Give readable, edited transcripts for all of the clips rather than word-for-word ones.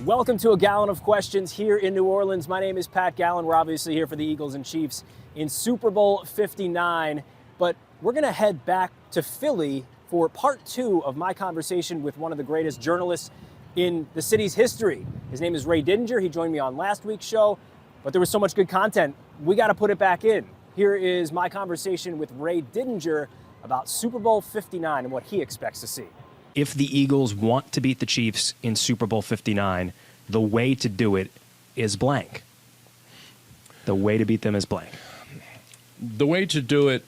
Welcome to a Gallon of Questions here in New Orleans. My name is Pat Gallen. We're obviously here for the Eagles and Chiefs in Super Bowl 59, but we're going to head back to Philly for part 2 of my conversation with one of the greatest journalists in the city's history. His name is Ray Didinger. He joined me on last week's show, but there was so much good content, we got to put it back in. Here is my conversation with Ray Didinger about Super Bowl 59 and what he expects to see. If the Eagles want to beat the Chiefs in Super Bowl 59, the way to do it is blank. The way to beat them is blank. The way to do it,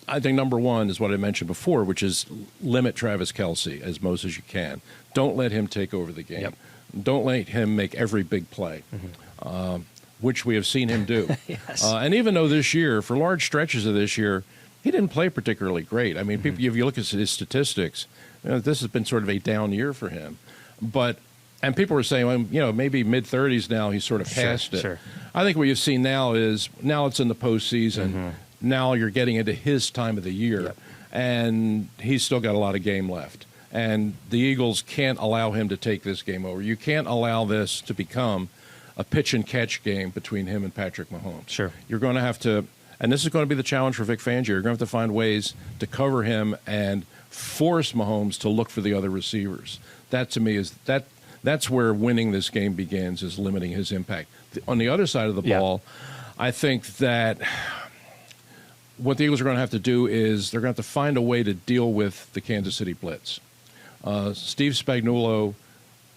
I think, number one is what I mentioned before, which is limit Travis Kelce as most as you can. Don't let him take over the game. Yep. Don't let him make every big play, which we have seen him do. Yes. And even though this year, for large stretches of this year, he didn't play particularly great. I mean, people, if you look at his statistics, this has been sort of a down year for him. And people were saying, well, maybe mid-30s now, he's sort of past it. Sure. I think what you've seen now is, now it's in the postseason. Now you're getting into his time of the year. Yep. And he's still got a lot of game left. And the Eagles can't allow him to take this game over. You can't allow this to become a pitch-and-catch game between him and Patrick Mahomes. Sure. You're going to have to, and this is going to be the challenge for Vic Fangio, you're going to have to find ways to cover him and force Mahomes to look for the other receivers. That, to me, that's where winning this game begins, is limiting his impact. On the other side of the ball, I think that what the Eagles are going to have to do is they're going to have to find a way to deal with the Kansas City blitz. Steve Spagnuolo,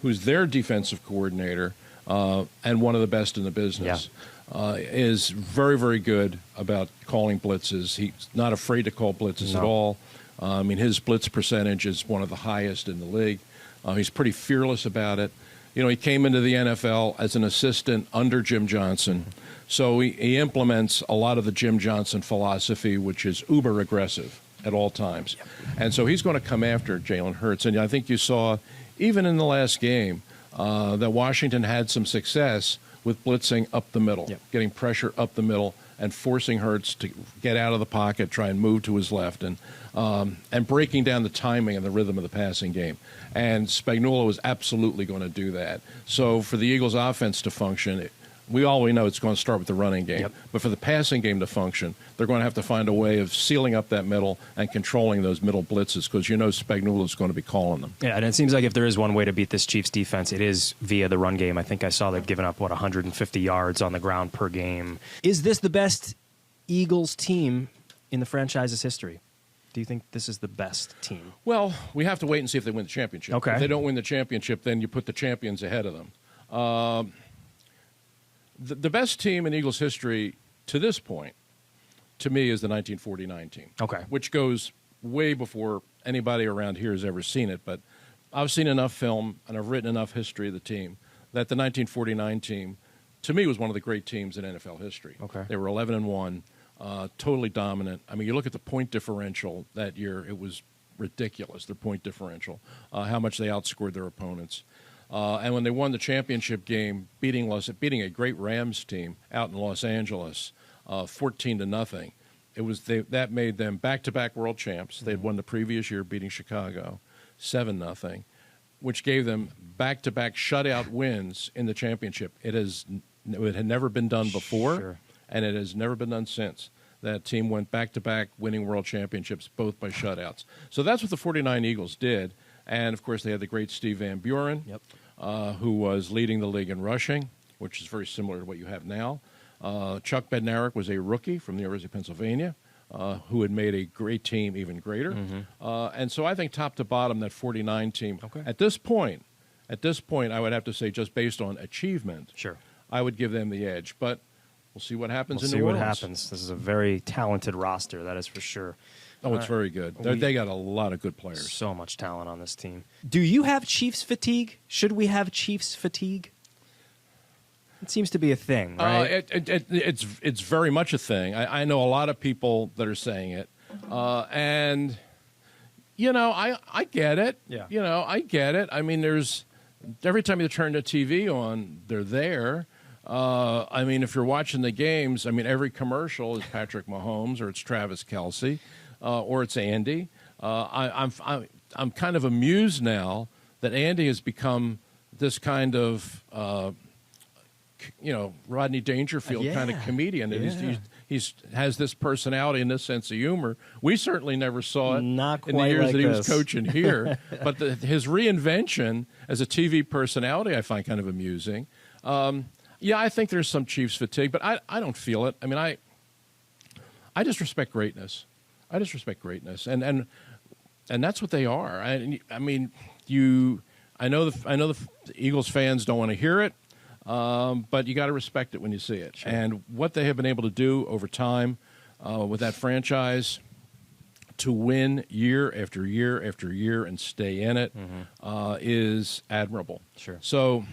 who's their defensive coordinator and one of the best in the business, is very, very good about calling blitzes. He's not afraid to call blitzes at all. I mean, his blitz percentage is one of the highest in the league. He's pretty fearless about it. You know, he came into the NFL as an assistant under Jim Johnson. So he implements a lot of the Jim Johnson philosophy, which is uber aggressive at all times. And so he's going to come after Jalen Hurts. And I think you saw, even in the last game, that Washington had some success with blitzing up the middle, getting pressure up the middle and forcing Hurts to get out of the pocket, try and move to his left, and breaking down the timing and the rhythm of the passing game. And Spagnuolo is absolutely going to do that. So for the Eagles' offense to function, we know it's going to start with the running game. But for the passing game to function, they're going to have to find a way of sealing up that middle and controlling those middle blitzes, because Spagnuolo is going to be calling them. Yeah, and it seems like if there is one way to beat this Chiefs defense, it is via the run game. I think I saw they've given up, 150 yards on the ground per game. Is this the best Eagles team in the franchise's history? Do you think this is the best team? Well, we have to wait and see if they win the championship. Okay. If they don't win the championship, then you put the champions ahead of them. The best team in Eagles history to this point, to me, is the 1949 team. Okay. Which goes way before anybody around here has ever seen it. But I've seen enough film and I've written enough history of the team that the 1949 team, to me, was one of the great teams in NFL history. Okay. They were 11-1, totally dominant. I mean, you look at the point differential that year, it was ridiculous, their point differential, how much they outscored their opponents. And when they won the championship game, beating a great Rams team out in Los Angeles, 14-0, that made them back-to-back world champs. They had won the previous year, beating Chicago 7-0, which gave them back-to-back shutout wins in the championship. It had never been done before, and it has never been done since. That team went back-to-back winning world championships, both by shutouts. So that's what the 49 Eagles did. And, of course, they had the great Steve Van Buren, who was leading the league in rushing, which is very similar to what you have now. Chuck Bednarik was a rookie from the University of Pennsylvania, who had made a great team even greater. And so I think top to bottom, that 49 team, at this point, I would have to say, just based on achievement, I would give them the edge. But we'll see what happens in New Orleans. We'll see what happens. This is a very talented roster, that is for sure. Oh, it's very good. They got a lot of good players. So much talent on this team. Do you have Chiefs fatigue? Should we have Chiefs fatigue? It seems to be a thing, right? It's very much a thing. I know a lot of people that are saying it. And, I get it. Yeah. I get it. I mean, every time you turn the TV on, they're there. I mean, if you're watching the games, every commercial is Patrick Mahomes or it's Travis Kelce. Or it's Andy. I'm kind of amused now that Andy has become this kind of Rodney Dangerfield kind of comedian. He's has this personality and this sense of humor. We certainly never saw it Not in the quite years like that he was this. coaching here. But his reinvention as a TV personality, I find kind of amusing. I think there's some Chiefs fatigue, but I don't feel it. I mean, I just respect greatness. I just respect greatness, and that's what they are. I know the Eagles fans don't want to hear it. But you got to respect it when you see it. Sure. And what they have been able to do over time with that franchise to win year after year after year and stay in it is admirable. Sure. So,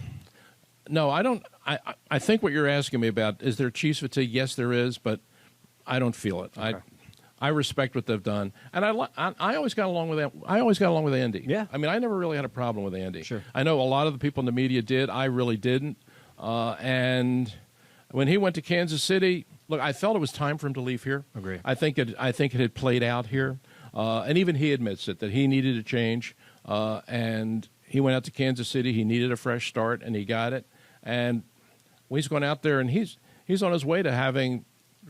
no, I don't. I think what you're asking me about, is there Chiefs fatigue? Yes, there is, but I don't feel it. Okay. I respect what they've done, and I always got along with them. I always got along with Andy. Yeah. I mean, I never really had a problem with Andy. Sure. I know a lot of the people in the media did. I really didn't. And when he went to Kansas City, look, I felt it was time for him to leave here. Agree. I think it had played out here, and even he admits it, that he needed a change. And he went out to Kansas City. He needed a fresh start, and he got it. And he's going out there, and he's on his way to having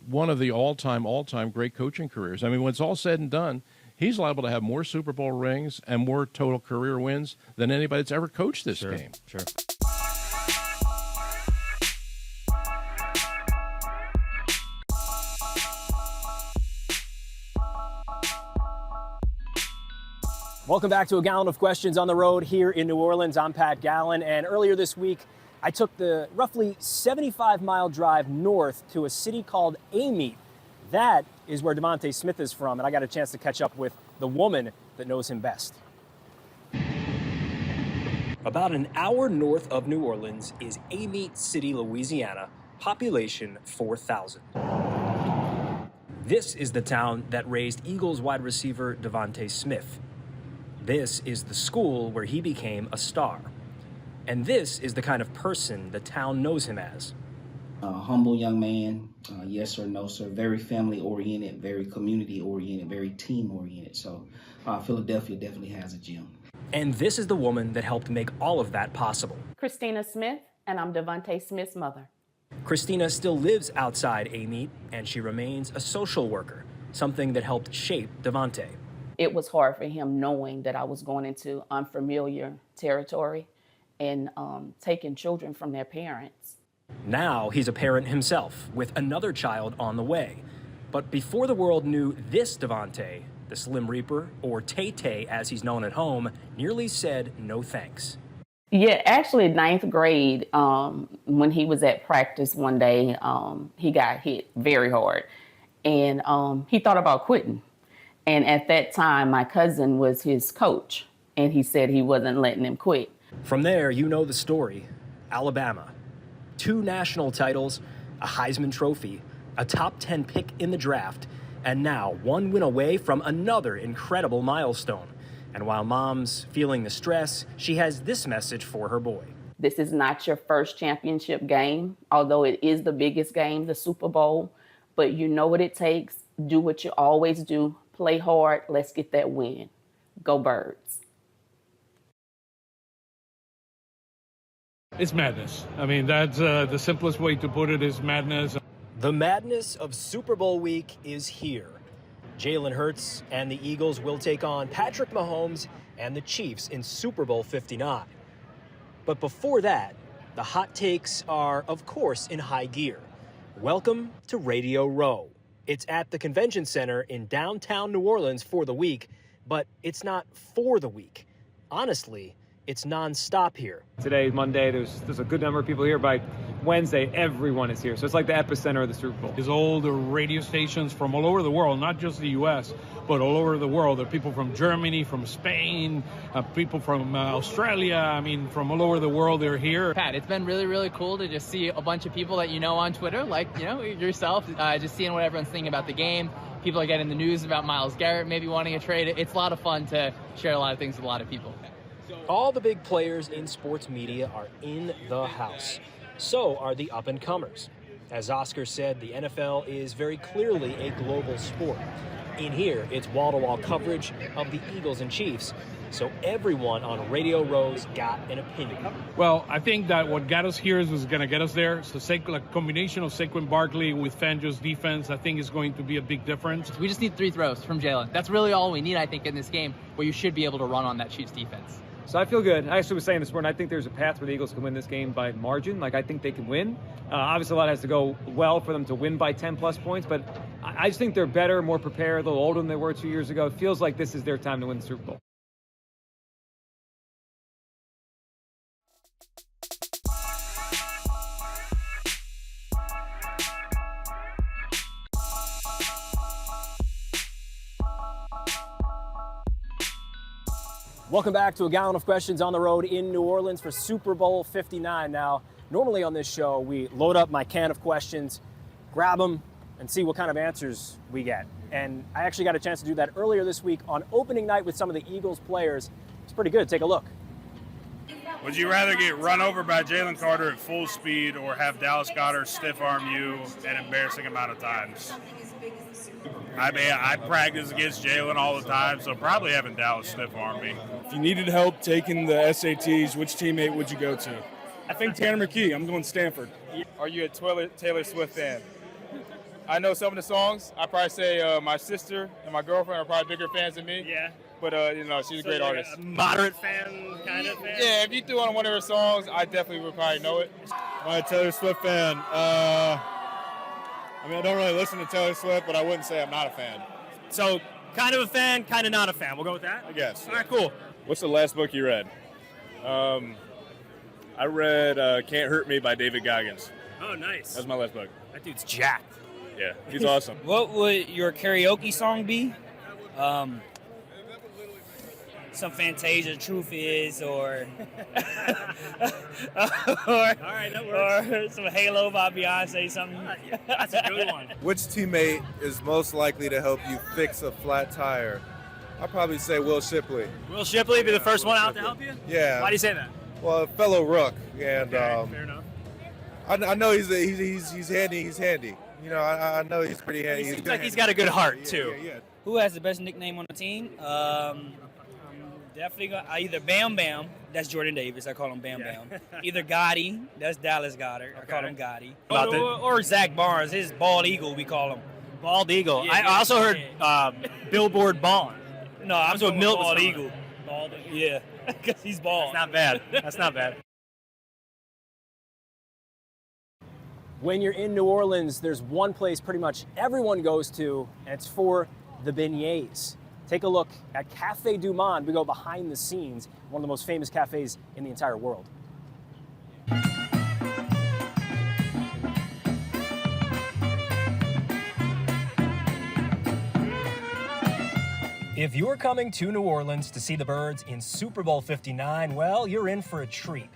one of the all-time great coaching careers. I mean, when it's all said and done, he's liable to have more Super Bowl rings and more total career wins than anybody that's ever coached this game. Sure. Welcome back to A Gallon of Questions on the Road here in New Orleans. I'm Pat Gallen, and earlier this week, I took the roughly 75-mile drive north to a city called Amite. That is where Devonta Smith is from, and I got a chance to catch up with the woman that knows him best. About an hour north of New Orleans is Amite City, Louisiana, population 4,000. This is the town that raised Eagles wide receiver Devonta Smith. This is the school where he became a star. And this is the kind of person the town knows him as. A humble young man, yes or no, sir. Very family-oriented, very community-oriented, very team-oriented. So Philadelphia definitely has a gym. And this is the woman that helped make all of that possible. Christina Smith, and I'm Devonta Smith's mother. Christina still lives outside Amite, and she remains a social worker, something that helped shape Devonta. It was hard for him knowing that I was going into unfamiliar territory and taking children from their parents. Now he's a parent himself, with another child on the way. But before the world knew this Devonta, the Slim Reaper, or Tay-Tay as he's known at home, nearly said no thanks. Yeah, actually, ninth grade, when he was at practice one day, he got hit very hard. And he thought about quitting. And at that time, my cousin was his coach, and he said he wasn't letting him quit. From there, you know the story. Alabama. 2 national titles, a Heisman Trophy, a top 10 pick in the draft, and now 1 win away from another incredible milestone. And while mom's feeling the stress, she has this message for her boy. This is not your first championship game, although it is the biggest game, the Super Bowl. But you know what it takes. Do what you always do. Play hard. Let's get that win. Go Birds. It's madness. I mean, that's the simplest way to put it, is madness. The madness of Super Bowl week is here. Jalen Hurts and the Eagles will take on Patrick Mahomes and the Chiefs in Super Bowl 59. But before that, the hot takes are, of course, in high gear. Welcome to Radio Row. It's at the Convention Center in downtown New Orleans for the week, but it's not for the week. Honestly, it's nonstop here. Today, Monday, there's a good number of people here. By Wednesday, everyone is here. So it's like the epicenter of the Super Bowl. There's all the radio stations from all over the world, not just the U.S., but all over the world. There are people from Germany, from Spain, people from Australia. I mean, from all over the world, they're here. Pat, it's been really, really cool to just see a bunch of people that you know on Twitter, like, you know, yourself, just seeing what everyone's thinking about the game. People are getting the news about Myles Garrett maybe wanting a trade. It's a lot of fun to share a lot of things with a lot of people. All the big players in sports media are in the house. So are the up-and-comers. As Oscar said, the NFL is very clearly a global sport. In here, it's wall-to-wall coverage of the Eagles and Chiefs, so everyone on Radio Row's got an opinion. Well, I think that what got us here is going to get us there. So a combination of Saquon Barkley with Fangio's defense, I think is going to be a big difference. We just need 3 throws from Jalen. That's really all we need, I think, in this game, where you should be able to run on that Chiefs defense. So I feel good. I actually was saying this morning, I think there's a path where the Eagles can win this game by margin. Like, I think they can win. Obviously, a lot has to go well for them to win by 10-plus points, but I just think they're better, more prepared, a little older than they were 2 years ago. It feels like this is their time to win the Super Bowl. Welcome back to a gallon of questions on the road in New Orleans for Super Bowl 59. Now, normally on this show, we load up my can of questions, grab them, and see what kind of answers we get. And I actually got a chance to do that earlier this week on opening night with some of the Eagles players. It's pretty good. Take a look. Would you rather get run over by Jalen Carter at full speed or have Dallas Goedert stiff arm you an embarrassing amount of times? I mean, I practice against Jalen all the time, so probably having Dallas stiff arm me. If you needed help taking the SATs, which teammate would you go to? I think Tanner McKee. I'm going Stanford. Are you a Taylor Swift fan? I know some of the songs. I probably say my sister and my girlfriend are probably bigger fans than me. Yeah. But, she's a great artist. A moderate fan, kind of fan? Yeah, if you threw on one of her songs, I definitely would probably know it. I'm a Taylor Swift fan. I don't really listen to Taylor Swift, but I wouldn't say I'm not a fan. So, kind of a fan, kind of not a fan. We'll go with that? I guess. All right, cool. What's the last book you read? I read Can't Hurt Me by David Goggins. Oh, nice. That's my last book. That dude's jacked. Yeah, he's awesome. What would your karaoke song be? Some Fantasia, Truth Is, or or some Halo by Beyonce, something. That's a good one. Which teammate is most likely to help you fix a flat tire? I'd probably say Will Shipley. Will Shipley be the first one out to help you? Yeah. Why do you say that? Well, a fellow Rook, and Fair enough. I know he's handy. He's handy. You know, I know he's pretty handy. He seems like he's got a good heart too. Yeah. Who has the best nickname on the team? Definitely either Bam Bam, that's Jordan Davis, I call him Bam Bam. Either Gotti, that's Dallas Goedert, I call him Gotti. Or Zach Barnes, his Bald Eagle, we call him. Bald Eagle. Yeah, I also heard Billboard Ballin'. No, I'm what going Milt was Bald calling Eagle. Bald Eagle. Yeah, because he's bald. That's not bad. That's not bad. When you're in New Orleans, there's one place pretty much everyone goes to, and it's for the beignets. Take a look at Café du Monde. We go behind the scenes, one of the most famous cafes in the entire world. If you're coming to New Orleans to see the Birds in Super Bowl 59, well, you're in for a treat.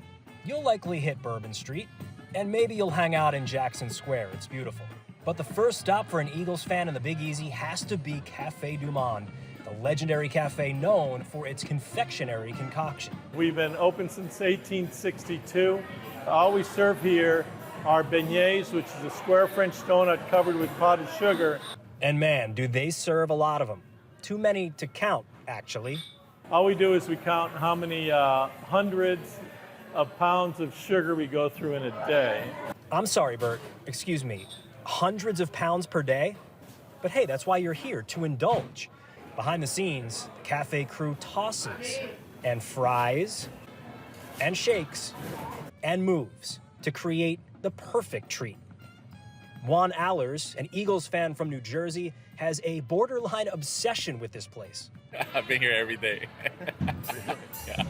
You'll likely hit Bourbon Street, and maybe you'll hang out in Jackson Square. It's beautiful. But the first stop for an Eagles fan in the Big Easy has to be Café du Monde, the legendary cafe known for its confectionery concoction. We've been open since 1862. All we serve here are beignets, which is a square French donut covered with powdered sugar. And man, do they serve a lot of them. Too many to count, actually. All we do is we count how many hundreds of pounds of sugar we go through in a day. I'm sorry, Bert. Excuse me. Hundreds of pounds per day? But hey, that's why you're here, to indulge. Behind the scenes, the cafe crew tosses and fries and shakes and moves to create the perfect treat. Juan Allers, an Eagles fan from New Jersey, has a borderline obsession with this place. I've been here every day. Yeah.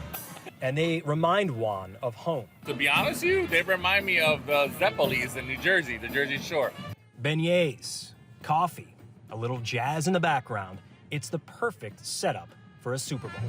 And they remind Juan of home. To be honest with you, they remind me of Zeppelis in New Jersey, the Jersey Shore. Beignets, coffee, a little jazz in the background. It's the perfect setup for a Super Bowl.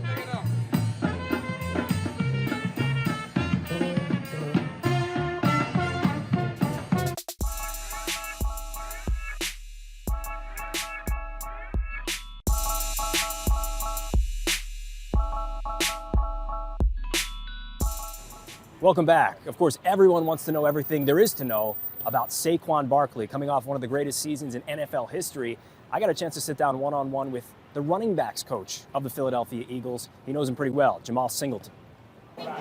Welcome back. Of course, everyone wants to know everything there is to know about Saquon Barkley, coming off one of the greatest seasons in NFL history. I got a chance to sit down one-on-one with the running backs coach of the Philadelphia Eagles. He knows him pretty well, Jamal Singleton.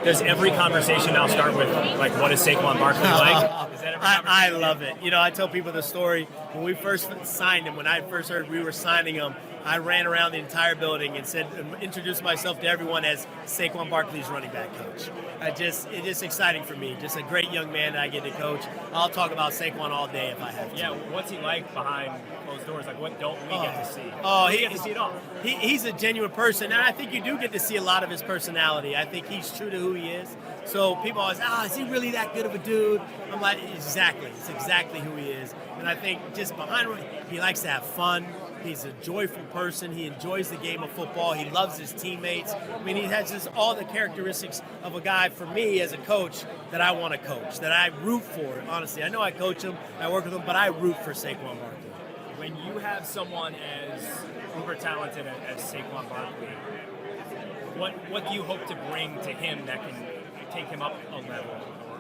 Does every conversation now start with, like, what is Saquon Barkley like? Is that every I love it. You know, I tell people the story. When we first signed him, when I first heard we were signing him, I ran around the entire building and introduced myself to everyone as Saquon Barkley's running back coach. It's just exciting for me. Just a great young man that I get to coach. I'll talk about Saquon all day if I have to. Yeah, what's he like behind closed doors? Like, what don't we get to see? We get to see it all. He's a genuine person, and I think you do get to see a lot of his personality. I think he's true to who he is. So people always, is he really that good of a dude? I'm like, exactly. It's exactly who he is. And I think just behind him, he likes to have fun. He's a joyful person. He enjoys the game of football. He loves his teammates. I mean, he has just all the characteristics of a guy, for me as a coach, that I want to coach, that I root for, honestly. I know I coach him, I work with him, but I root for Saquon Barkley. When you have someone as uber talented as Saquon Barkley, what do you hope to bring to him that can take him up a level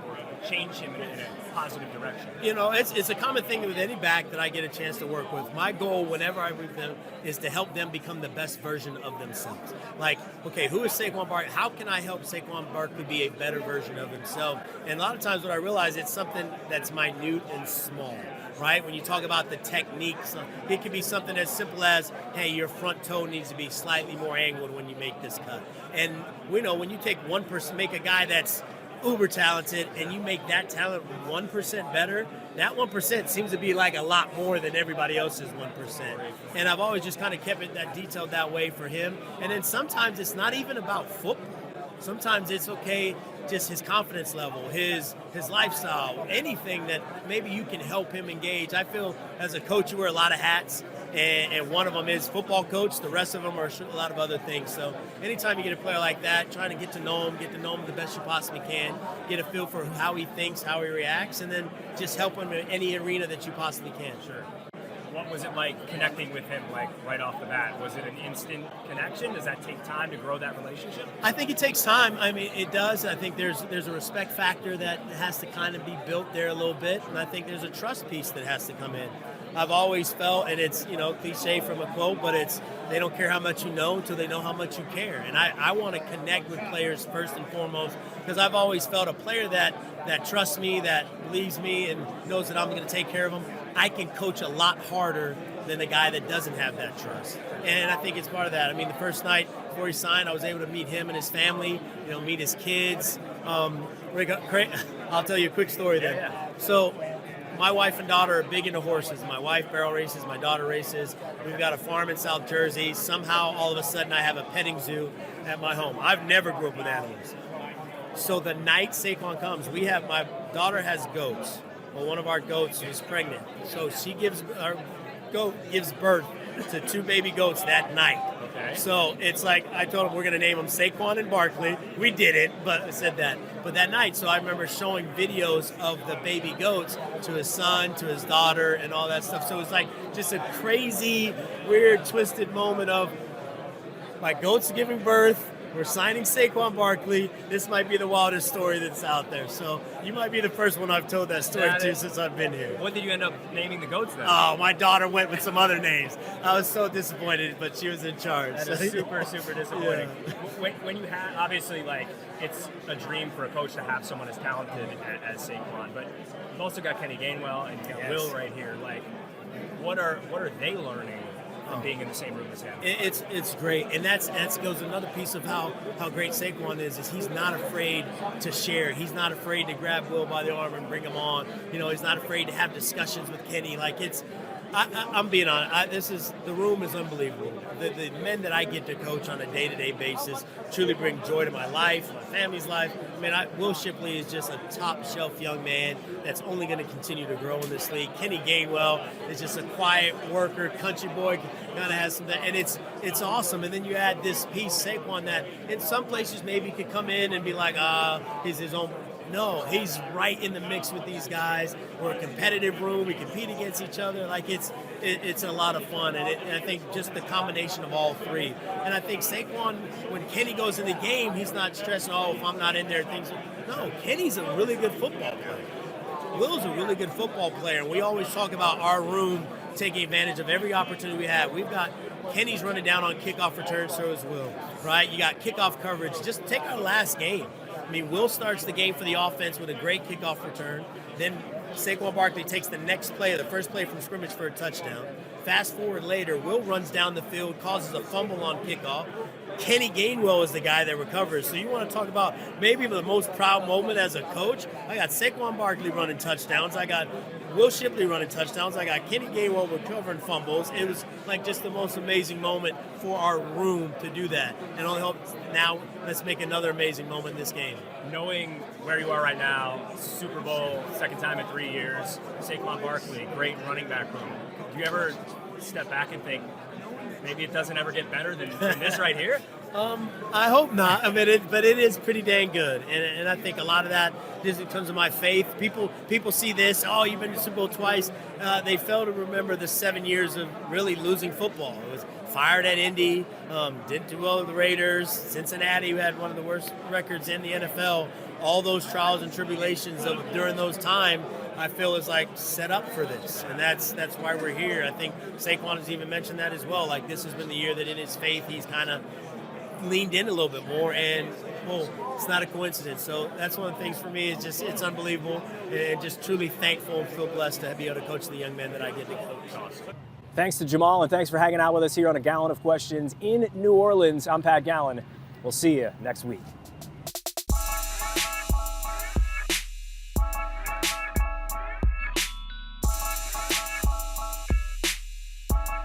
or change him in a positive direction? You know, it's a common thing with any back that I get a chance to work with. My goal whenever I work with them is to help them become the best version of themselves. Like, okay, who is Saquon Barkley? How can I help Saquon Barkley be a better version of himself? And a lot of times what I realize, it's something that's minute and small. Right? When you talk about the techniques, it could be something as simple as, hey, your front toe needs to be slightly more angled when you make this cut. And we know when you take 1%, make a guy that's uber talented, and you make that talent 1% better, that 1% seems to be like a lot more than everybody else's 1%. And I've always just kind of kept it that detailed that way for him. And then sometimes it's not even about football. Sometimes it's okay, just his confidence level, his lifestyle, anything that maybe you can help him engage. I feel as a coach, you wear a lot of hats, and one of them is football coach. The rest of them are a lot of other things. So anytime you get a player like that, trying to get to know him the best you possibly can, get a feel for how he thinks, how he reacts, and then just help him in any arena that you possibly can. Sure. What was it like connecting with him, like, right off the bat? Was it an instant connection? Does that take time to grow that relationship? I think it takes time. I mean, it does. I think there's a respect factor that has to kind of be built there a little bit, and I think there's a trust piece that has to come in. I've always felt, and it's, cliche from a quote, but it's, they don't care how much you know until they know how much you care. And I want to connect with players first and foremost, because I've always felt a player that trusts me, that believes me, and knows that I'm going to take care of them, I can coach a lot harder than a guy that doesn't have that trust. And I think it's part of that. I mean, the first night before he signed, I was able to meet him and his family, meet his kids. I'll tell you a quick story then. Yeah. So my wife and daughter are big into horses. My wife barrel races, my daughter races. We've got a farm in South Jersey. Somehow, all of a sudden, I have a petting zoo at my home. I've never grew up with animals. So the night Saquon comes, my daughter has goats. Well, one of our goats is pregnant. So our goat gives birth to 2 baby goats that night. Okay. So it's like, I told him we're going to name them Saquon and Barkley. We did it, but I said that. But that night, so I remember showing videos of the baby goats to his son, to his daughter, and all that stuff. So it was like just a crazy, weird, twisted moment of my goats giving birth. We're signing Saquon Barkley. This might be the wildest story that's out there. So you might be the first one I've told that story to since I've been here. What did you end up naming the goats then? Oh, my daughter went with some other names. I was so disappointed, but she was in charge. That is super, super disappointing. Yeah. When you have, obviously, like, it's a dream for a coach to have someone as talented as Saquon, but you've also got Kenny Gainwell and you've got Will right here. Like, what are they learning from being in the same room as him? It's great, and that goes another piece of how great Saquon is he's not afraid to share. He's not afraid to grab Will by the arm and bring him on. He's not afraid to have discussions with Kenny. Like, I'm being honest. The room is unbelievable. The men that I get to coach on a day-to-day basis truly bring joy to my life, my family's life. I mean, Will Shipley is just a top-shelf young man that's only going to continue to grow in this league. Kenny Gainwell is just a quiet worker, country boy, kind of has some, and it's awesome. And then you add this piece, Saquon, that in some places maybe could come in and be like, he's his own. No, he's right in the mix with these guys. We're a competitive room. We compete against each other. Like, it's a lot of fun. And I think just the combination of all three. And I think Saquon, when Kenny goes in the game, he's not stressing, if I'm not in there, things. No, Kenny's a really good football player. Will's a really good football player. And we always talk about our room taking advantage of every opportunity we have. We've got Kenny's running down on kickoff returns, so is Will, right? You got kickoff coverage. Just take our last game. I mean, Will starts the game for the offense with a great kickoff return. Then Saquon Barkley takes the next play, the first play from scrimmage for a touchdown. Fast forward later, Will runs down the field, causes a fumble on kickoff. Kenny Gainwell is the guy that recovers. So you want to talk about maybe the most proud moment as a coach? I got Saquon Barkley running touchdowns. I got Will Shipley running touchdowns. I got Kenny Gainwell recovering fumbles. It was like just the most amazing moment for our room to do that. And only hope now let's make another amazing moment in this game. Knowing where you are right now, Super Bowl, second time in 3 years, Saquon Barkley, great running back room. Do you ever step back and think, maybe it doesn't ever get better than this right here? I hope not. I mean, but it is pretty dang good, and I think a lot of that is in terms of my faith. People see this. Oh, you've been to Super Bowl twice. They fail to remember the 7 years of really losing football. It was fired at Indy, didn't do well with the Raiders. Cincinnati, who had one of the worst records in the NFL. All those trials and tribulations during those times, I feel is like set up for this, and that's why we're here. I think Saquon has even mentioned that as well. Like, this has been the year that in his faith he's kind of leaned in a little bit more, and it's not a coincidence. So that's one of the things for me is just it's unbelievable, and just truly thankful and feel blessed to be able to coach the young men that I get to coach. Thanks to Jamal, and thanks for hanging out with us here on A Gallon of Questions in New Orleans. I'm Pat Gallen. We'll see you next week.